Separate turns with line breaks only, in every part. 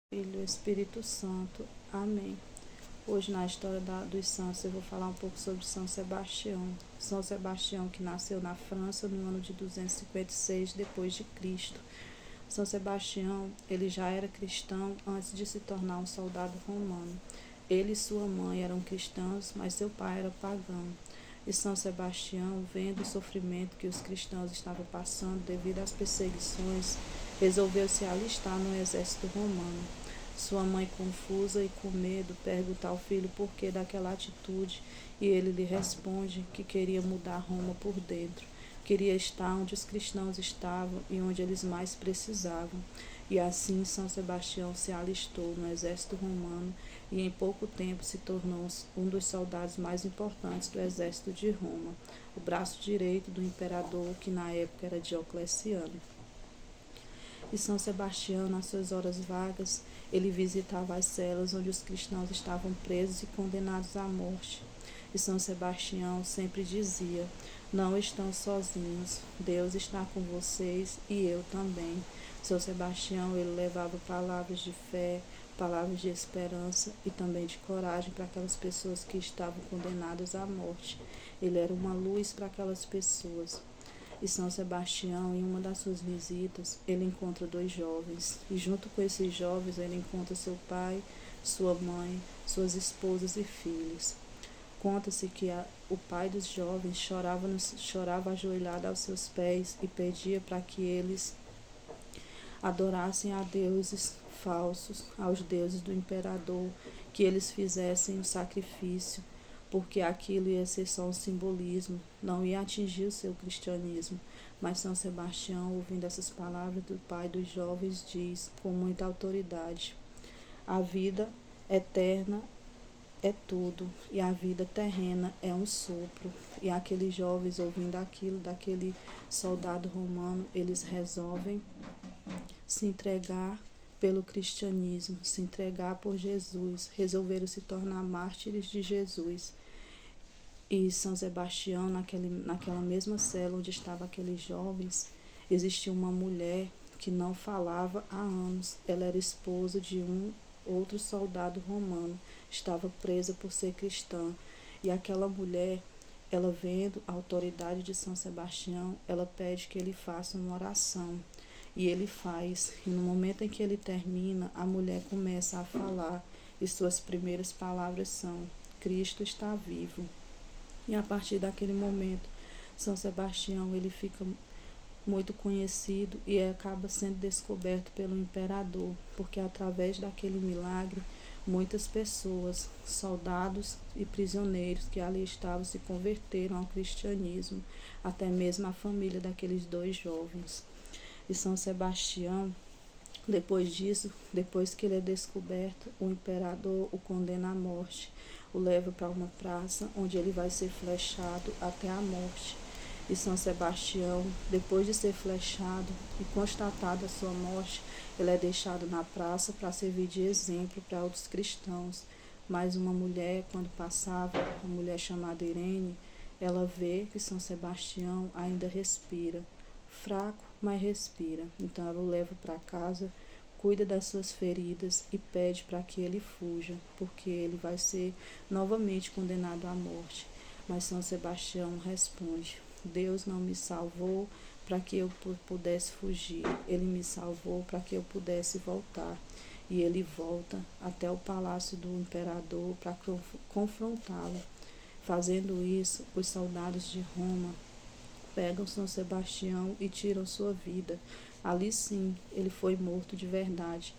Filho, Espírito Santo. Amém. Hoje na história dos santos eu vou falar um pouco sobre São Sebastião. São Sebastião que nasceu na França no ano de 256 depois de Cristo. São Sebastião, ele já era cristão antes de se tornar um soldado romano. Ele e sua mãe eram cristãos, mas seu pai era pagão. E São Sebastião, vendo o sofrimento que os cristãos estavam passando devido às perseguições, resolveu se alistar no exército romano. Sua mãe, confusa e com medo, pergunta ao filho por que daquela atitude, e ele lhe responde que queria mudar Roma por dentro. Queria estar onde os cristãos estavam e onde eles mais precisavam. E assim São Sebastião se alistou no exército romano e em pouco tempo se tornou um dos soldados mais importantes do exército de Roma, o braço direito do imperador, que na época era Diocleciano. E São Sebastião, nas suas horas vagas, ele visitava as celas onde os cristãos estavam presos e condenados à morte. E São Sebastião sempre dizia: não estão sozinhos, Deus está com vocês e eu também. São Sebastião, ele levava palavras de fé, palavras de esperança e também de coragem para aquelas pessoas que estavam condenadas à morte. Ele era uma luz para aquelas pessoas. E São Sebastião, em uma das suas visitas, ele encontra dois jovens. E junto com esses jovens, ele encontra seu pai, sua mãe, suas esposas e filhos. Conta-se que o pai dos jovens chorava ajoelhado aos seus pés e pedia para que eles adorassem a deuses falsos, aos deuses do imperador, que eles fizessem o sacrifício, porque aquilo ia ser só um simbolismo, não ia atingir o seu cristianismo. Mas São Sebastião, ouvindo essas palavras do pai dos jovens, diz com muita autoridade: a vida eterna é tudo, e a vida terrena é um sopro. E aqueles jovens, ouvindo aquilo daquele soldado romano, eles resolvem se entregar pelo cristianismo, se entregar por Jesus, resolveram se tornar mártires de Jesus. E São Sebastião, naquela mesma cela onde estavam aqueles jovens, existia uma mulher que não falava há anos. Ela era esposa de um outro soldado romano, estava presa por ser cristã. E aquela mulher, ela vendo a autoridade de São Sebastião, ela pede que ele faça uma oração. E ele faz. E no momento em que ele termina, a mulher começa a falar. E suas primeiras palavras são: Cristo está vivo. E a partir daquele momento, São Sebastião, ele fica muito conhecido e acaba sendo descoberto pelo imperador, porque através daquele milagre, muitas pessoas, soldados e prisioneiros que ali estavam, se converteram ao cristianismo, até mesmo a família daqueles dois jovens. E São Sebastião, depois disso, depois que ele é descoberto, o imperador o condena à morte, o leva para uma praça onde ele vai ser flechado até a morte. E São Sebastião, depois de ser flechado e constatada a sua morte, ele é deixado na praça para servir de exemplo para outros cristãos. Mas uma mulher, quando passava, uma mulher chamada Irene, ela vê que São Sebastião ainda respira, fraco, mas respira. Então ela o leva para casa, cuida das suas feridas e pede para que ele fuja, porque ele vai ser novamente condenado à morte. Mas São Sebastião responde: Deus não me salvou para que eu pudesse fugir, ele me salvou para que eu pudesse voltar. E ele volta até o palácio do imperador para confrontá-lo. Fazendo isso, os soldados de Roma pegam São Sebastião e tiram sua vida. Ali sim, ele foi morto de verdade.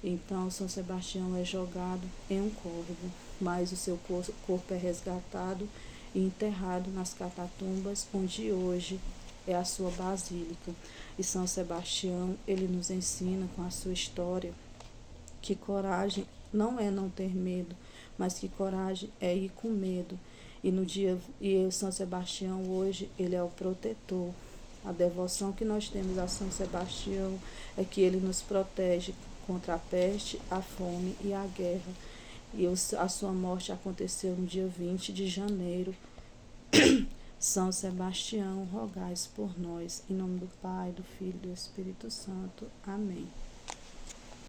Então São Sebastião é jogado em um córrego, mas o seu corpo é resgatado e enterrado nas catatumbas, onde hoje é a sua basílica. E São Sebastião, ele nos ensina com a sua história que coragem não é não ter medo, mas que coragem é ir com medo. E o São Sebastião hoje, ele é o protetor. A devoção que nós temos a São Sebastião é que ele nos protege contra a peste, a fome e a guerra. E a sua morte aconteceu no dia 20 de janeiro. São Sebastião, rogais por nós. Em nome do Pai, do Filho e do Espírito Santo. Amém.